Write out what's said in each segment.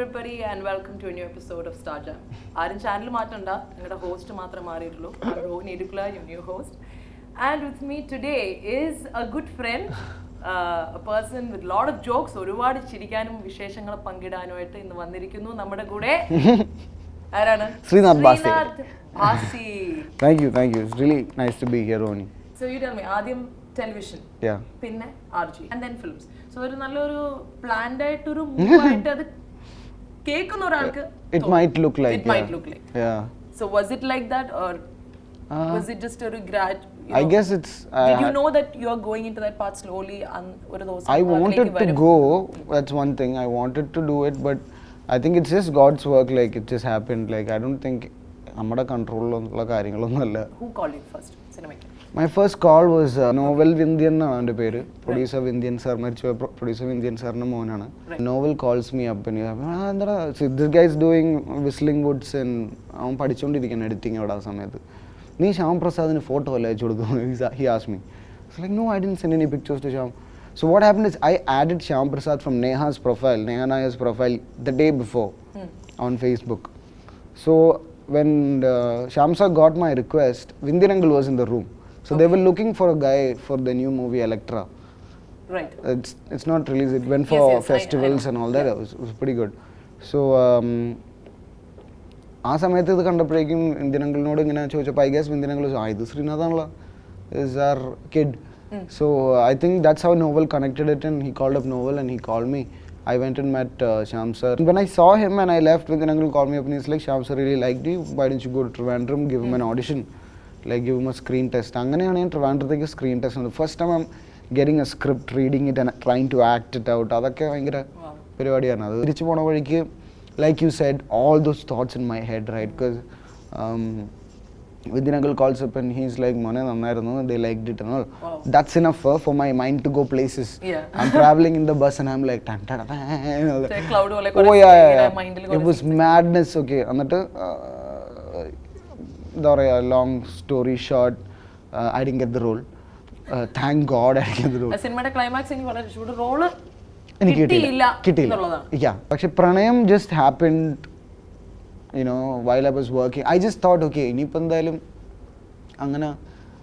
everybody and welcome to a new episode of Star Jam. Our channel matanda, engada host matra maaridullu. I'm Rohini Edukla, your new host. And with me today is a good friend, a person with a lot of jokes, ഒരുപാട് ചിരിക്കാനും വിശേഷങ്ങൾ പങ്കിടാനുമായിട്ട് ഇന്ന് വന്നിരിക്കുന്നു നമ്മുടെ കൂടെ. ആരാണ്? Sreenath Bhasi. Bhasi. Thank you. It's really nice to be here, Rohini. So you tell me, ആദ്യം television, പിന്നെ RG, and then films. So ഒരു നല്ലൊരു planned ആയിട്ടൊരു move ആയിട്ട് അത് കേൾക്കുന്ന ഒരാൾക്ക് It might look like. Yeah. So was it like that or was it just a I guess it's. Did you know that you are going into that path slowly? I wanted to go. That's one thing. I wanted to do it, but I think it's just God's work. Like it just happened. Like I don't think നമ്മുടെ കൺട്രോളിലുള്ള കാര്യങ്ങളൊന്നുമല്ല. Who called you first? Cinematic. My first call was Novel Vindhyan എന്നാണ് എൻ്റെ പേര്. Producer Vindhyan sir, മരിച്ച producer Vindhyan sirൻ്റെ മോനാണ്. Novel calls me up and എന്താ this guy is doing Whistling Woods and അവൻ പഠിച്ചുകൊണ്ടിരിക്കുകയാണ് editing അവിടെ ആ സമയത്ത്. നീ ശ്യാം പ്രസാദിന് ഫോട്ടോ അല്ലേ അയച്ചു കൊടുക്കും? He asked me. I was like, no, I didn't send any pictures to Shyam. So what happened is I added Shyam Prasad from Neha Naya's profile the day before on Facebook. So when Shyam sir got my request, Vindhyan uncle was in the room. So they were looking for a guy for the new movie Electra. Right. It's not released. It went for festivals and all that. It was pretty good. So ആ സമയത്ത് ഇത് കണ്ടപ്പോഴേക്കും Indian അങ്കിളിനോട് ഇങ്ങനെ ചോദിച്ചപ്പോൾ I guess Indian uncle ഇത് ശ്രീനാഥാണല്ലോ is our kid so I think that's how Noel connected it and he called up Noel and he called me I went and met Shyam sir. When I saw him and I left, Vindhyan uncle called me up and he's like, Shyam sir really liked you. Why didn't you go to Trivandrum, give him an audition, like give him a screen test. അങ്ങനെയാണ് ഞാൻ ട്രിവാൻഡ്രത്തേക്ക് screen test വന്നത്. First time I'm getting a script, reading it and trying to act it out. അതൊക്കെ ഭയങ്കര പരിപാടിയാണ്. അത് തിരിച്ചു പോണ വഴിക്ക് like you said, all those thoughts in my head, right? Because Vindhyan uncle calls up and he's like, Mone nannayirunnu, they liked it and all. Wow. That's enough for my mind to go places. Yeah. I'm traveling in the bus and I'm like, tan tan tan. Cloud ole Oh yeah. It was madness. Okay, എന്നിട്ട് എന്താ പറയാ, long story short, I didn't get the role. Thank God I didn't get the role. സിനിമയുടെ climax എനിക്ക് വളരെ ഇഷ്ടപ്പെട്ടു. Role എനിക്ക് കിട്ടിയില്ല. Yeah, പക്ഷെ പ്രണയം just happened, you know, while I was working. I just thought, okay, ഇനിയിപ്പോൾ എന്തായാലും അങ്ങനെ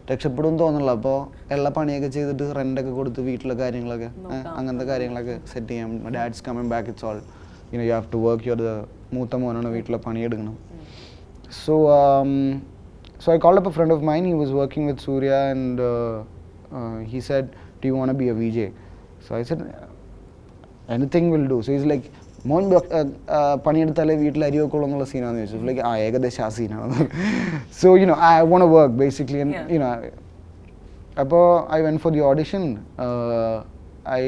രക്ഷപ്പെടും തോന്നുന്നില്ല. അപ്പോൾ എല്ലാ പണിയൊക്കെ ചെയ്തിട്ട് റെൻ്റൊക്കെ കൊടുത്ത് വീട്ടിലെ കാര്യങ്ങളൊക്കെ അങ്ങനത്തെ കാര്യങ്ങളൊക്കെ സെറ്റ് ചെയ്യാം. Dad's coming back, it's all you know you have to work. You are the മൂത്ത മോനാണ്, വീട്ടിലെ പണിയെടുക്കണം. So I called up a friend of mine. He was working with Surya and he said, do you want to be a VJ? So I said, anything will do. So he's like, മോൻ പണിയെടുത്താലേ വീട്ടിൽ അരി വെക്കുള്ളൂ എന്നുള്ള സീനാന്ന് ചോദിച്ചു. Like ഏകദേശം ആ സീനാണ്. So you know I want to work basically you know. അപ്പോൾ I went for the audition. I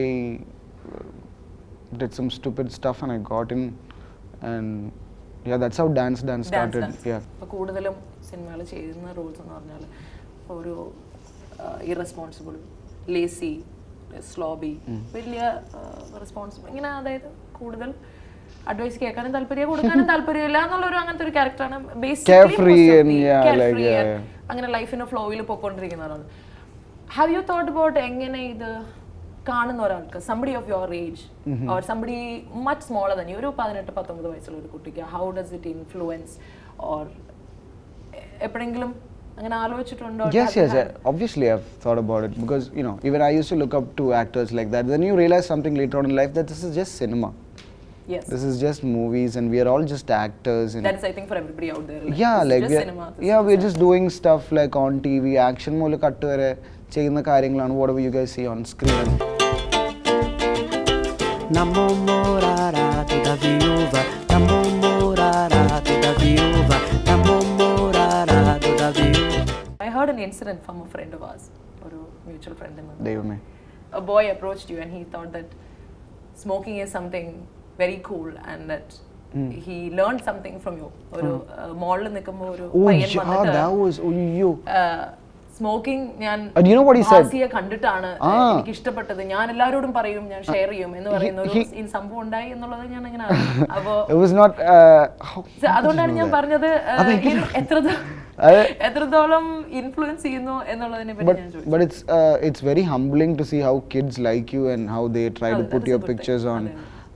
did some stupid stuff and I got in and yeah, that's how dance started. Yeah. കൂടുതലും സിനിമകൾ ചെയ്യുന്ന Rolls എന്ന് പറഞ്ഞാൽ ഒരു irresponsible, lazy, സ്ലോബി, വലിയ responsible, ഇങ്ങനെ അതായത് കൂടുതൽ അഡ്വൈസ് കേൾക്കാനും താല്പര്യം, കൊടുക്കാനും താല്പര്യമില്ല എന്നുള്ളൊരു അങ്ങനത്തെ ഒരു ക്യാരക്ടറാണ്. അങ്ങനെ ലൈഫിന്റെ ഫ്ലോയിൽ പോയിക്കൊണ്ടിരിക്കുന്നവരാണ്. ഹാവ് യു തോട്ട് അബൌട്ട് എങ്ങനെ ഇത് കാണുന്ന ഒരാൾക്ക്, somebody of your age or somebody much smaller തന്നെ, ഒരു 18-19 വയസ്സുള്ള ഒരു കുട്ടിക്ക് how does it influence or എപ്പോഴെങ്കിലും അങ്ങനെ ആലോചിച്ചിട്ടുണ്ടോ? Yes, obviously I've thought about it because you know, even I used to look up to actors like that. Then you realize something later on in life that this is just cinema. Yes. This is just movies and we are all just actors. That is, I think, for everybody out there. Like, yeah, like just cinema. we're just doing stuff like on TV, action mole cut vare cheyuna karyangalanu whatever you guys see on screen. Namo morara to the viewer, namo morara to the viewer, namo morara to the viewer. I heard an incident from a friend of ours, or a mutual friend in Devame. A boy approached you and he thought that smoking is something very cool and that he learned something from you. ഒരു മോളിൽ നിൽക്കുമ്പോൾ ഒരു പയ്യൻ വന്നിട്ട് smoking ഞാൻ ഭാസിയെ കണ്ടിട്ടാണ് എനിക്ക് ഇഷ്ടപ്പെട്ടത്, ഞാൻ എല്ലാവരോടും പറയും, ഞാൻ ഷെയർ ചെയ്യും എന്ന് പറയുന്ന ഒരു സംഭവം ഉണ്ടായി എന്നുള്ളത് ഞാൻ അങ്ങനെ അറിയാം. അപ്പോ അതുകൊണ്ടാണ് ഞാൻ പറഞ്ഞത് എത്രത്തോളം ഇൻഫ്ലുവൻസ് ചെയ്യുന്നു എന്നുള്ളതിനെ പറ്റി ഞാൻ ചോദിച്ചു. But it's very humbling to see how kids like you and how they try to put your pictures on.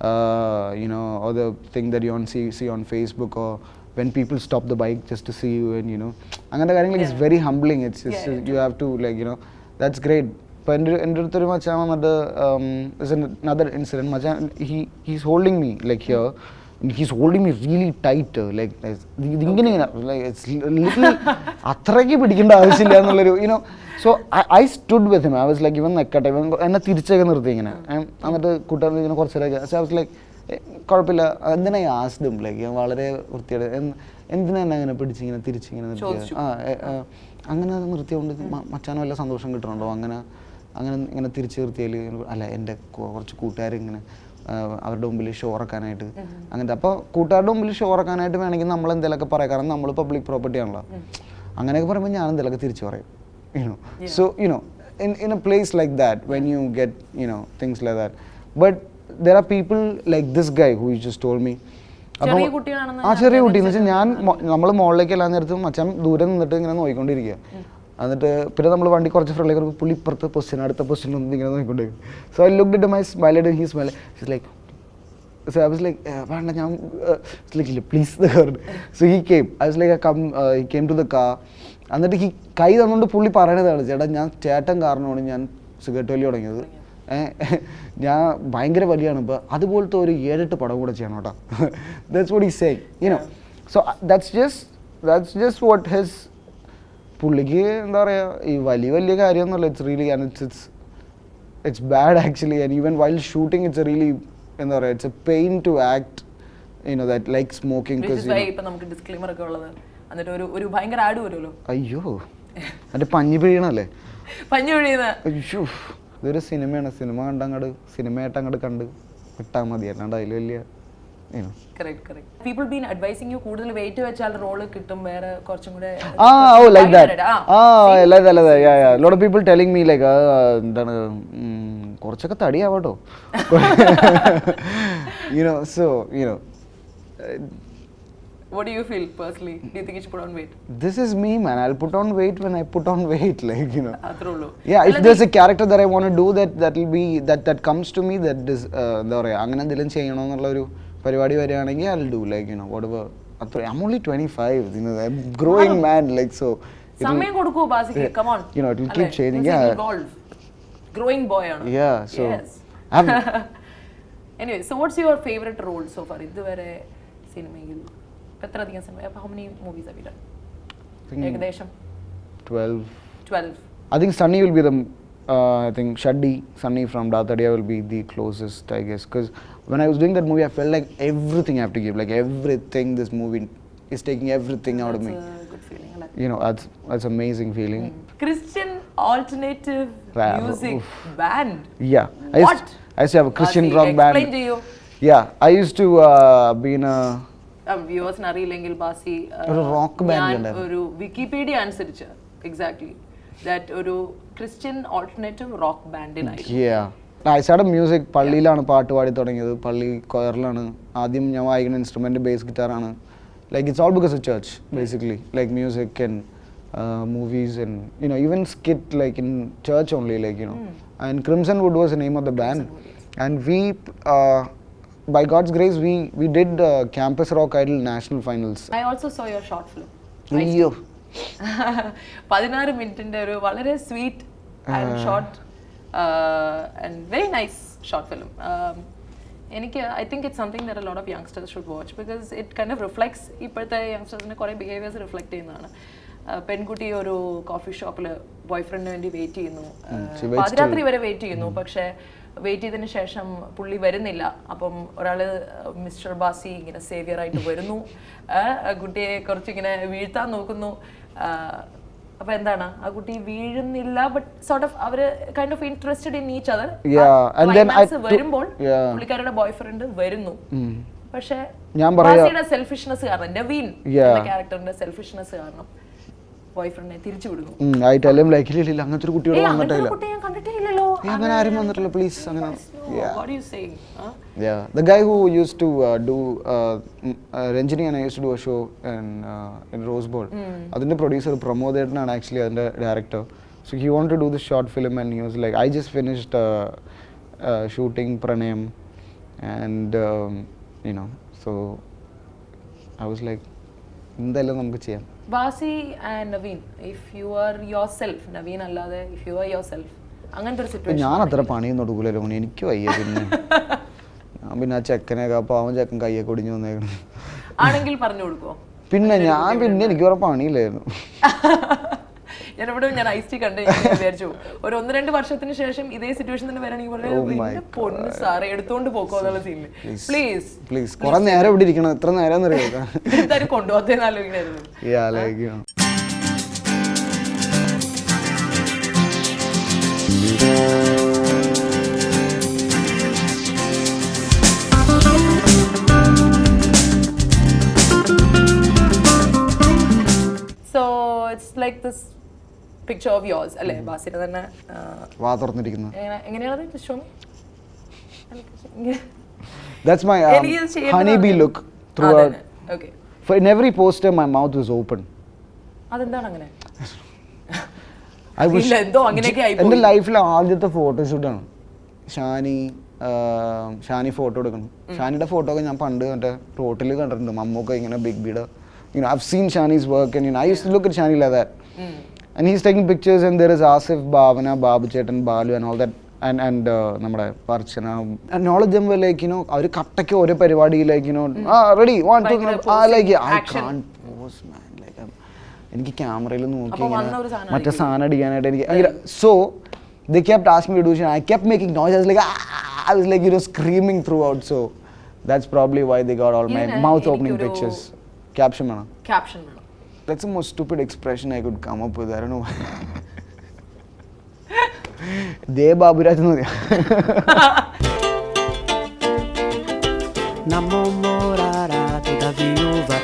or the thing that you see on Facebook, or when people stop the bike just to see you, and അങ്ങനെ കാര്യങ്ങൾ is very humbling. It's just you have to that's great. ഇപ്പം എൻ്റെ അടുത്തൊരു മച്ചാൻ വന്നിട്ട് another incident. Machan he's holding me here. He's holding me really tight, ഇതിങ്ങനെ it's little അത്രയ്ക്ക് പിടിക്കേണ്ട ആവശ്യമില്ല എന്നുള്ളൊരു so I stood with him. I was like, ഇവൻ നിൽക്കട്ടെ, ഇവൻ എന്നെ തിരിച്ചൊക്കെ നിർത്തി ഇങ്ങനെ. എന്നിട്ട് കൂട്ടുകാർ ഇങ്ങനെ കുറച്ചേരൊക്കെ I was like, കുഴപ്പമില്ല. എന്തിനാ I asked him, വളരെ വൃത്തിയായിട്ട് എന്തിനാ എന്നെ അങ്ങനെ പിടിച്ചിങ്ങനെ തിരിച്ചിങ്ങനെ നിർത്തി, അങ്ങനെ നിർത്തിയോണ്ട് മച്ചാനും വല്ല സന്തോഷം കിട്ടണുണ്ടോ, അങ്ങനെ ഇങ്ങനെ തിരിച്ചു നിർത്തിയാൽ, അല്ല എൻ്റെ കുറച്ച് കൂട്ടുകാരിങ്ങനെ അവരുടെ മുമ്പിൽ ഷോ ഇറക്കാനായിട്ട് അങ്ങനത്തെ. അപ്പോൾ കൂട്ടുകാരുടെ മുമ്പിൽ ഷോ ഇറക്കാനായിട്ട് വേണമെങ്കിൽ നമ്മൾ എന്തെങ്കിലുമൊക്കെ പറയാം, കാരണം നമ്മൾ പബ്ലിക് പ്രോപ്പർട്ടി ആണല്ലോ. അങ്ങനെയൊക്കെ പറയുമ്പോൾ ഞാൻ എന്തെങ്കിലുമൊക്കെ തിരിച്ചു പറയും. So in a place like that, when you get things like that, but there are people like this guy who you just told me. ചെറിയ കുട്ടി എന്ന് വെച്ചാൽ നമ്മൾ മുകളിലേക്ക് എല്ലാം നേരത്തും മച്ചാൻ ദൂരെ നിന്നിട്ട് ഇങ്ങനെ നോക്കിക്കൊണ്ടിരിക്കുക. എന്നിട്ട് പിന്നെ നമ്മൾ വണ്ടി കുറച്ച് ഫ്രണ്ടിലേക്ക് വരുമ്പോൾ പുള്ളി ഇപ്പുറത്തെ പൊസിഷൻ അടുത്ത പൊസിഷൻ ഒന്നും ഇങ്ങനെ നോക്കിക്കൊണ്ടിരിക്കും. So I looked at my smile and he smile. It's like so I was like വേണ്ട ഞാൻ ഇല്ല please. So he came. I was like he came to the car. എന്നിട്ട് കൈ തന്നുകൊണ്ട് പുള്ളി പറയണതാണ്, ചേട്ടാ ഞാൻ ചേട്ടൻ കാരണമാണ് ഞാൻ സിഗരറ്റ് വലി തുടങ്ങിയത്, ഞാൻ ഭയങ്കര വലിയാണ് ഇപ്പോൾ, അതുപോലത്തെ ഒരു 7-8 പടം കൂടെ ചെയ്യണം കേട്ടോ. That's what he's saying, So that's just what his പുള്ളിക്ക് എന്താ പറയുക, ഈ വലിയ കാര്യമൊന്നുമല്ല. It's really, and it's bad actually, and even while shooting it's a really എന്താ പറയുക, it's a pain to act, that like smoking, because ഇപ്പൊ നമുക്ക് ഡിസ്ക്ലെയിമർ ഒക്കെ ഉള്ളത്. എന്നിട്ട് ഒരു ഭയങ്കര ആഡ് വരുമല്ലോ, അയ്യോ അതിന്റെ പഞ്ഞി പിഴിയണല്ലേ, പഞ്ഞി പിഴിയുന്ന. അയ്യോ ഇതൊരു സിനിമയാണ്, സിനിമയായിട്ട് അങ്ങോട്ട് കണ്ട് വിട്ടാൽ മതി, അല്ലാണ്ട് അതിൽ വലിയ People been advising you കൂടുതൽ വെയിറ്റ് വെച്ചാൽ റോള് കിട്ടും, വേറെ കുറച്ചും കൂടെ. Like that. Yeah. Lot of people telling me എന്താണ് കുറച്ചൊക്കെ തടിയാവട്ടോ. So what do you feel personally? Do you think you should put on weight? This is me, man. I'll put on weight when I put on weight, അത്രേയുള്ളൂ. Yeah, if there's a character that I want to do, that will be that comes to me, that is എന്താ പറയുക, അങ്ങനെ എന്തെങ്കിലും ചെയ്യണമെന്നുള്ള ഒരു പരിപാടി വരികയാണെങ്കിൽ I'll do, whatever. I'm only 25, I'm growing man, so സമയം കൊടുക്കൂ ബാസിക്ക്, come on. It will keep changing. Yeah, growing boy ആണ്. Yeah, so yes. Anyway, so what's your favorite role so far? ഇതുവരെ സിനിമയിൽ എത്രയധികം cinema, how many movies have you done? ഏകദേശം 12. I think Sunny will be I think Sunny from Datadiya will be the closest, I guess, because when I was doing that movie I felt like everything I have to give, everything, this movie is taking everything out of me. That's a good feeling. That's amazing feeling. Christian alternative music band. Yeah. I used to have a Christian rock band. Explain to you. Yeah, I used to be in a viewers അറിയില്ലെങ്കിൽ ബാസി ഒരു rock band ഒരു Wikipedia അനുസരിച്ച് exactly that ഒരു Christian alternative rock ബാൻഡിനായിരുന്നു. I started music പള്ളിയിലാണ് പാട്ട് പാടി തുടങ്ങിയത്, പള്ളി കൊയറിലാണ്. ആദ്യം ഞാൻ വായിക്കുന്ന ഇൻസ്ട്രുമെന്റ് ബേസ് ഗിറ്റാറാണ്. It's all because of church basically, music and movies and even skit in church only, and Crimson Wood was the name of the band. And we by God's grace we did Campus Rock Idol national finals. I also saw your short film. അയ്യോ 16 മിനിറ്റിന്റെ ഒരു വളരെ sweet and short and very nice short film. എനിക്ക് I think it's something that a lot of youngsters should watch, because it kind of reflects ഇപ്പോഴത്തെ യങ്സ്റ്റേഴ്സിന്റെ കുറേ behaviours reflect ചെയ്യുന്നതാണ്. പെൺകുട്ടി ഒരു കോഫി ഷോപ്പിൽ ബോയ് ഫ്രണ്ടിന് വേണ്ടി വെയിറ്റ് ചെയ്യുന്നു, പാതിരാത്രി വരെ വെയിറ്റ് ചെയ്യുന്നു, പക്ഷേ വെയിറ്റ് ചെയ്തതിന് ശേഷം പുള്ളി വരുന്നില്ല. അപ്പം ഒരാൾ മിസ്റ്റർ ബാസി ഇങ്ങനെ സേവിയർ ആയിട്ട് വരുന്നു, കുട്ടിയെ കുറച്ചിങ്ങനെ വീഴ്ത്താൻ നോക്കുന്നു. അപ്പൊ എന്താണ്, ആ കുട്ടി വീഴുന്നില്ല, ബട്ട് സോർട്ട് ഓഫ് അവര് kind of interested in each other. വരുമ്പോൾ പുള്ളിക്കാരുടെ ബോയ് ഫ്രണ്ട് വരുന്നു, പക്ഷെ ബാസിയുടെ സെൽഫിഷ്നെസ് കാരണം, നവീൻ എന്ന ക്യാരക്ടറിന്റെ സെൽഫിഷ്നെസ് കാരണം ബോയ് ഫ്രണ്ടിനെ തിരിച്ചു വിടുന്നു. I tell him ഇല്ല അങ്ങനത്തെ ഒരു കുട്ടിയോട് വന്നിട്ടില്ല, ഞാൻ കണ്ടിട്ടില്ലല്ലോ, അങ്ങനെ ആരും വന്നിട്ടില്ല പ്ലീസ് അങ്ങനെ. What are you saying? Yeah, the guy who used to do Ranjini and I used to do a show in Rose Bowl. അതിന്റെ പ്രൊഡ്യൂസർ പ്രമോദ് ഏട്ടനാണ് ആക്ച്വലി അതിന്റെ director. So he wanted to do this short film and he was like, I just finished shooting Pranayam And so I was like, എന്തായാലും നമുക്ക് ചെയ്യാം. Bhasi and Naveen, if you are yourself, Naveen allade, if you are yourself, അങ്ങനത്തെ ഒരു situation. ഞാൻ അത്ര പണിയൊന്നും എടുക്കൂലല്ലോ, എനിക്ക് വയ്യ. പിന്നെ ആ ചെക്കനൊക്കെ പാവം ചെക്കൻ കയ്യൊക്കെ ഒടിഞ്ഞു വന്നേക്കണം ആണെങ്കിൽ പറഞ്ഞു കൊടുക്കോ? പിന്നെ എനിക്ക് വേറെ പണിയില്ലായിരുന്നു. ഞാൻ ഐസ് ടി കണ്ടു വിചാരിച്ചു ഒരു 1-2 വർഷത്തിന് ശേഷം ഇതേ സിറ്റുവേഷൻ തന്നെ വരാണെങ്കിൽ പൊന്ന് സാറേ എടുത്തോണ്ട് പോക്കോ എന്നുള്ള സീനില് പ്ലീസ് കുറെ നേരം ഇവിടെ ഇരിക്കണം. എത്ര നേരം എന്തായാലും കൊണ്ടുപോകത്തേന്ന് ആലോചിക്കണായിരുന്നു. So it's like this picture of yours, അല്ലേ? ബാസിയുടെ തന്നെ വാ തുറന്നിരിക്കുന്നു. എങ്ങനെയാണത്? Just show me. That's my honeybee look throughout. Okay. For in every poster my mouth was open. അതെന്താണ് അങ്ങനെ? എൻ്റെ ലൈഫിലെ ആദ്യത്തെ ഫോട്ടോഷൂട്ടാണ്. ഷാനി ഫോട്ടോ എടുക്കണം. ഷാനിയുടെ ഫോട്ടോ ഒക്കെ ഞാൻ പണ്ട് മറ്റേ റോട്ടിൽ കണ്ടിട്ടുണ്ട്. മമ്മൊക്കെ ഇങ്ങനെ big bead. I've seen Shani's work and I used to look at Shani like that. And he's taking pictures and there is Asif, Bhavana, Babu Chetan, Balu and all that. And നമ്മുടെ Parchana. And all of them were like, അവര് കട്ടയ്ക്ക് ഓരോ പരിപാടി like, ready, 1, 2, 3, like, I can't pose, man. Like, എനിക്ക് ക്യാമറയിൽ നോക്കി മറ്റേ സാധനം അടിക്കാനായിട്ട് എനിക്ക്. So, they kept asking me to do shit. I kept making noise. I was like, screaming throughout. So, that's probably why they got all my mouth opening pictures. Caption വേണം. That's the most stupid expression I could come up with. I don't know. ദേ ബാബുരാജ് എന്ന് പറയാം. Nammo morara to the viuva.